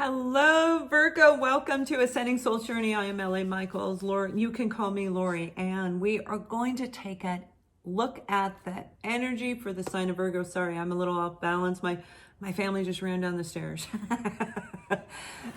Hello, Virgo. Welcome to Ascending Soul Journey. I am L.A. Michaels. Lori, you can call me Lori. And we are going to take a look at the energy for the sign of Virgo. Sorry, I'm a little off balance. My family just ran down the stairs.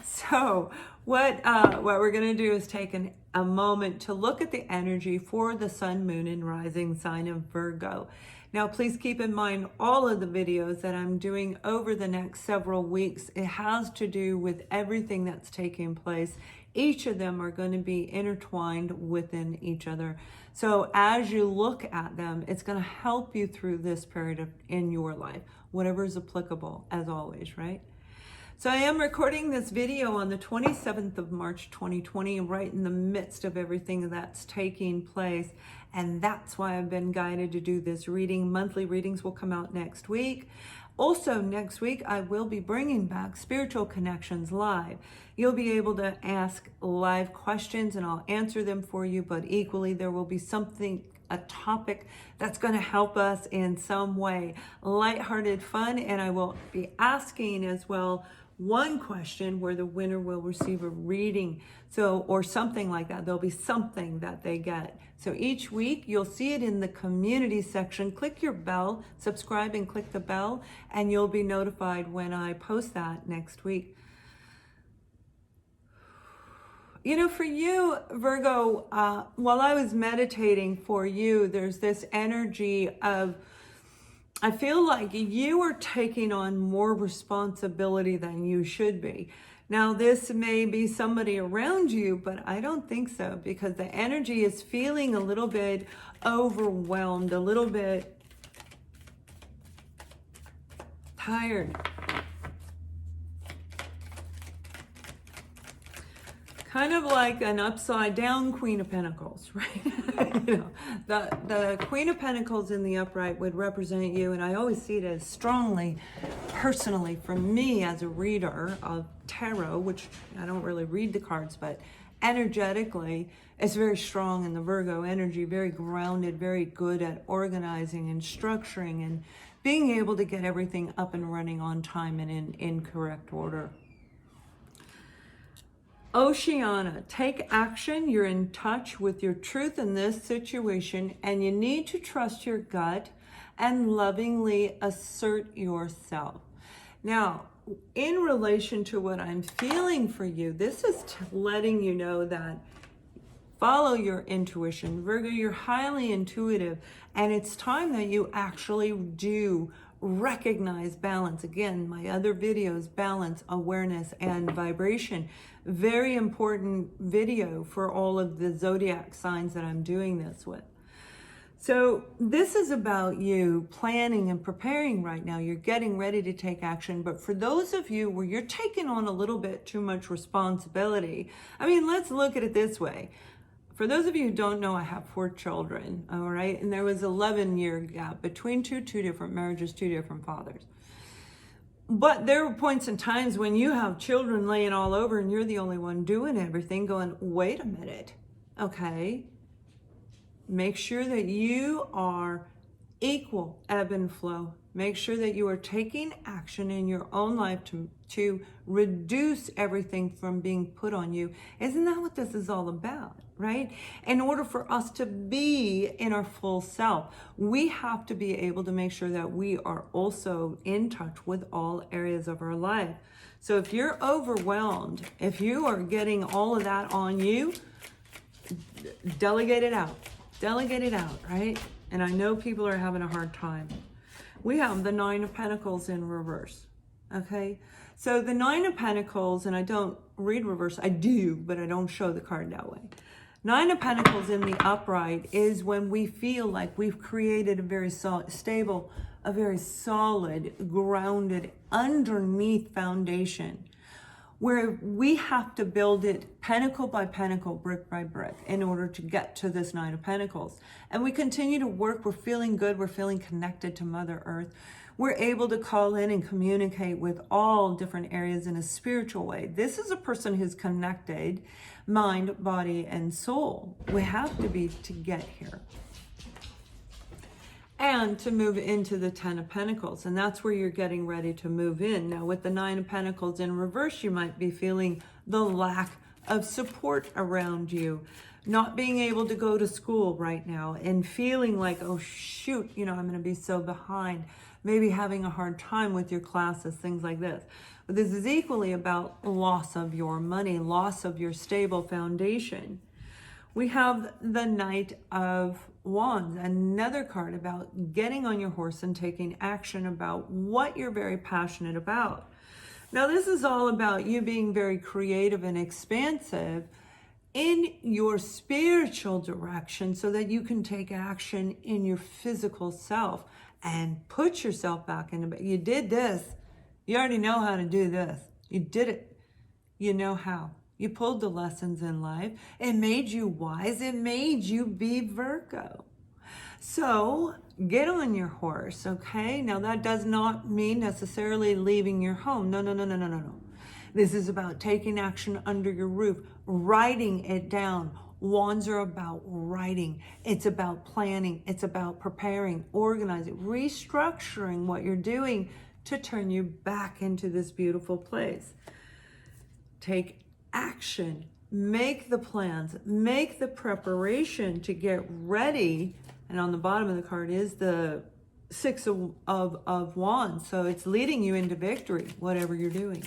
So what we're going to do is take a moment to look at the energy for the sun, moon, and rising sign of Virgo. Now, please keep in mind all of the videos that I'm doing over the next several weeks. It has to do with everything that's taking place. Each of them are going to be intertwined within each other. So as you look at them, it's going to help you through this period in your life, whatever is applicable, as always, right? So I am recording this video on the 27th of March, 2020, right in the midst of everything that's taking place. And that's why I've been guided to do this reading. Monthly readings will come out next week. Also, next week, I will be bringing back Spiritual Connections Live. You'll be able to ask live questions and I'll answer them for you, but equally there will be a topic that's going to help us in some way. Lighthearted fun, and I will be asking as well one question where the winner will receive a reading, or something like that. There'll be something that they get. So each week you'll see it in the community section. Click your bell, subscribe and click the bell, and you'll be notified when I post that next week. You know, for you, Virgo, while I was meditating for you, there's this energy of, I feel like you are taking on more responsibility than you should be. Now, this may be somebody around you, but I don't think so, because the energy is feeling a little bit overwhelmed, a little bit tired. Kind of like an upside down Queen of Pentacles, right? You know, the Queen of Pentacles in the upright would represent you, and I always see it as strongly, personally, for me as a reader of tarot, which I don't really read the cards, but energetically, it's very strong in the Virgo energy, very grounded, very good at organizing and structuring and being able to get everything up and running on time and in correct order. Oceana, take action. You're in touch with your truth in this situation, and you need to trust your gut and lovingly assert yourself. Now, in relation to what I'm feeling for you, this is letting you know that follow your intuition. Virgo, you're highly intuitive, and it's time that you actually do recognize balance. Again, my other videos, balance, awareness, and vibration. Very important video for all of the zodiac signs that I'm doing this with. So this is about you planning and preparing right now. You're getting ready to take action. But for those of you where you're taking on a little bit too much responsibility, I mean, let's look at it this way. For those of you who don't know, I have 4 children, all right? And there was 11-year gap between two different marriages, 2 different fathers. But there were points and times when you have children laying all over and you're the only one doing everything, going, wait a minute, okay? Make sure that you are equal ebb and flow. Make sure that you are taking action in your own life to reduce everything from being put on you. Isn't that what this is all about, right? In order for us to be in our full self, we have to be able to make sure that we are also in touch with all areas of our life. So if you're overwhelmed, if you are getting all of that on you, delegate it out. Delegate it out, right? And I know people are having a hard time. We have the 9 of Pentacles in reverse, okay? So the 9 of Pentacles, and I don't read reverse, I do, but I don't show the card that way. 9 of Pentacles in the upright is when we feel like we've created a very stable, a very solid, grounded, underneath foundation, where we have to build it pentacle by pentacle, brick by brick, in order to get to this 9 of Pentacles. And we continue to work. We're feeling good. We're feeling connected to Mother Earth. We're able to call in and communicate with all different areas in a spiritual way. This is a person who's connected, mind, body, and soul. We have to be to get here. and to move into the 10 of Pentacles. And that's where you're getting ready to move in. Now with the 9 of Pentacles in reverse, you might be feeling the lack of support around you, not being able to go to school right now and feeling like, oh shoot, I'm going to be so behind, maybe having a hard time with your classes, things like this. But this is equally about loss of your money, loss of your stable foundation. We have the Knight of Wands, another card about getting on your horse and taking action about what you're very passionate about. Now, this is all about you being very creative and expansive in your spiritual direction so that you can take action in your physical self and put yourself back into it. You did this. You already know how to do this. You did it. You know how. You pulled the lessons in life. It made you wise. It made you be Virgo. So get on your horse, okay? Now that does not mean necessarily leaving your home. No. This is about taking action under your roof, writing it down. Wands are about writing. It's about planning. It's about preparing, organizing, restructuring what you're doing to turn you back into this beautiful place. Take action, make the plans, make the preparation to get ready. And on the bottom of the card is the 6 of Wands. So it's leading you into victory, whatever you're doing.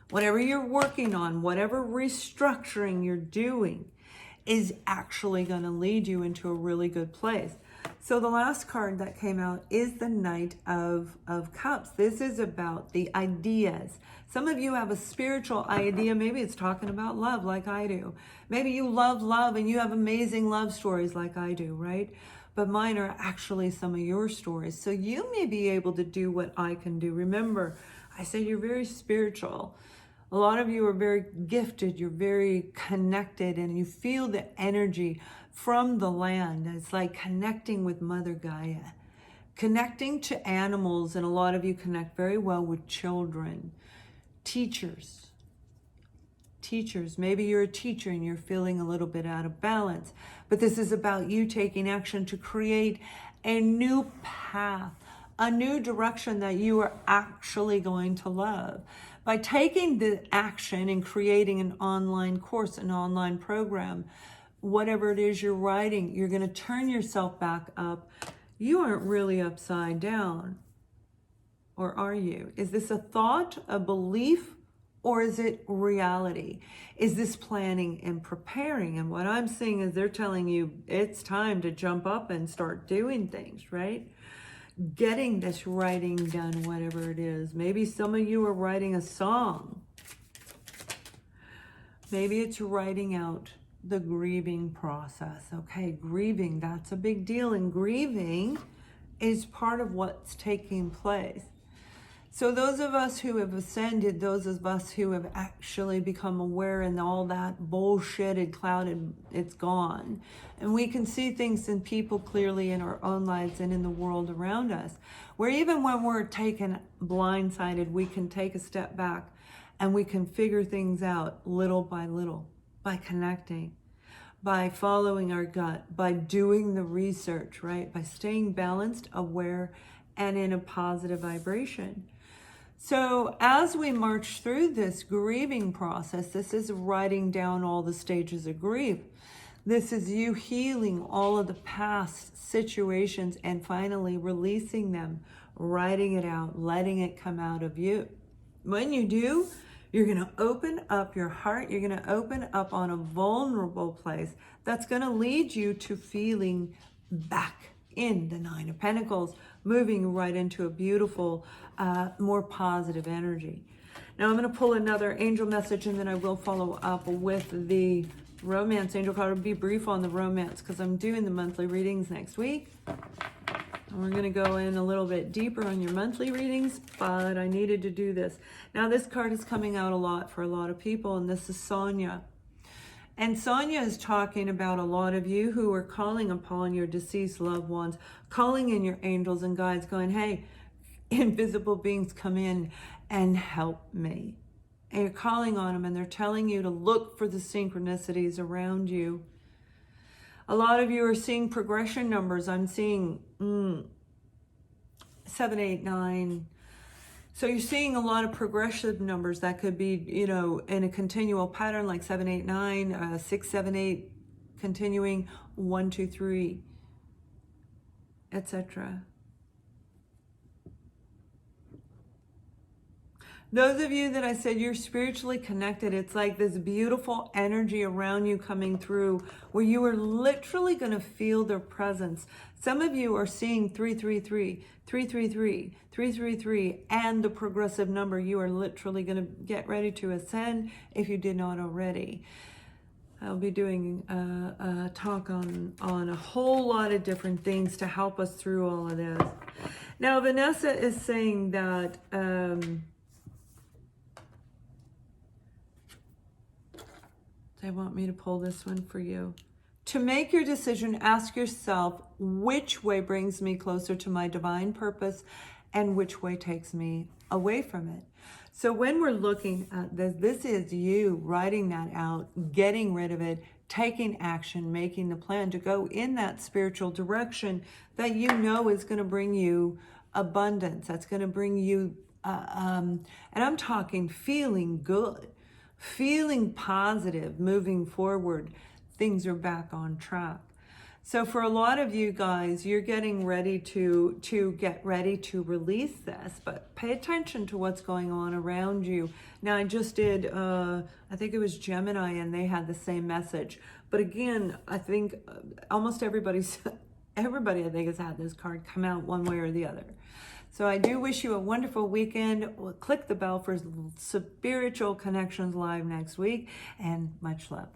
Whatever you're working on, whatever restructuring you're doing is actually going to lead you into a really good place. So the last card that came out is the Knight of Cups. This is about the ideas. Some of you have a spiritual idea. Maybe it's talking about love like I do. Maybe you love love and you have amazing love stories like I do, right? But mine are actually some of your stories. So you may be able to do what I can do. Remember, I said you're very spiritual. A lot of you are very gifted. You're very connected and you feel the energy from the land. It's like connecting with Mother Gaia, connecting to animals, and a lot of you connect very well with children, teachers. Maybe you're a teacher and you're feeling a little bit out of balance, but this is about you taking action to create a new path, a new direction that you are actually going to love. By taking the action and creating an online course, an online program, whatever it is you're writing, you're going to turn yourself back up. You aren't really upside down. Or are you? Is this a thought, a belief, or is it reality? Is this planning and preparing? And what I'm seeing is they're telling you it's time to jump up and start doing things, right? Getting this writing done, whatever it is. Maybe some of you are writing a song. Maybe it's writing out the grieving process. Okay, grieving, that's a big deal. And grieving is part of what's taking place. So those of us who have ascended, those of us who have actually become aware and all that bullshitted, clouded, it's gone. And we can see things in people clearly in our own lives and in the world around us. Where even when we're taken blindsided, we can take a step back and we can figure things out little by little by connecting, by following our gut, by doing the research, right? By staying balanced, aware, and in a positive vibration. So as we march through this grieving process, this is writing down all the stages of grief. This is you healing all of the past situations and finally releasing them, writing it out, letting it come out of you. When you do, you're going to open up your heart. You're going to open up on a vulnerable place that's going to lead you to feeling back in the 9 of Pentacles, moving right into a beautiful, more positive energy. Now I'm going to pull another angel message and then I will follow up with the romance angel card. I'll be brief on the romance because I'm doing the monthly readings next week. And we're going to go in a little bit deeper on your monthly readings, but I needed to do this. Now this card is coming out a lot for a lot of people, and this is Sonia. And Sonia is talking about a lot of you who are calling upon your deceased loved ones, calling in your angels and guides, going, hey, invisible beings, come in and help me. And you're calling on them and they're telling you to look for the synchronicities around you. A lot of you are seeing progression numbers. I'm seeing 7, 8, 9. So you're seeing a lot of progressive numbers that could be, you know, in a continual pattern like 7, 8, 9, 6, 7, 8, continuing 1, 2, 3, etc. Those of you that I said you're spiritually connected, it's like this beautiful energy around you coming through where you are literally going to feel their presence. Some of you are seeing 333, 333, 333, and the progressive number. You are literally going to get ready to ascend if you did not already. I'll be doing a talk on a whole lot of different things to help us through all of this. Now, Vanessa is saying that they want me to pull this one for you. To make your decision, ask yourself which way brings me closer to my divine purpose and which way takes me away from it. So when we're looking at this, this is you writing that out, getting rid of it, taking action, making the plan to go in that spiritual direction that you know is going to bring you abundance. That's going to bring you, and I'm talking feeling good. Feeling positive, moving forward, things are back on track. So for a lot of you guys, you're getting ready to get ready to release this, but pay attention to what's going on around you. Now I just did, I think it was Gemini, and they had the same message. But again, I think almost everybody I think has had this card come out one way or the other. So I do wish you a wonderful weekend. Click the bell for Spiritual Connections Live next week, and much love.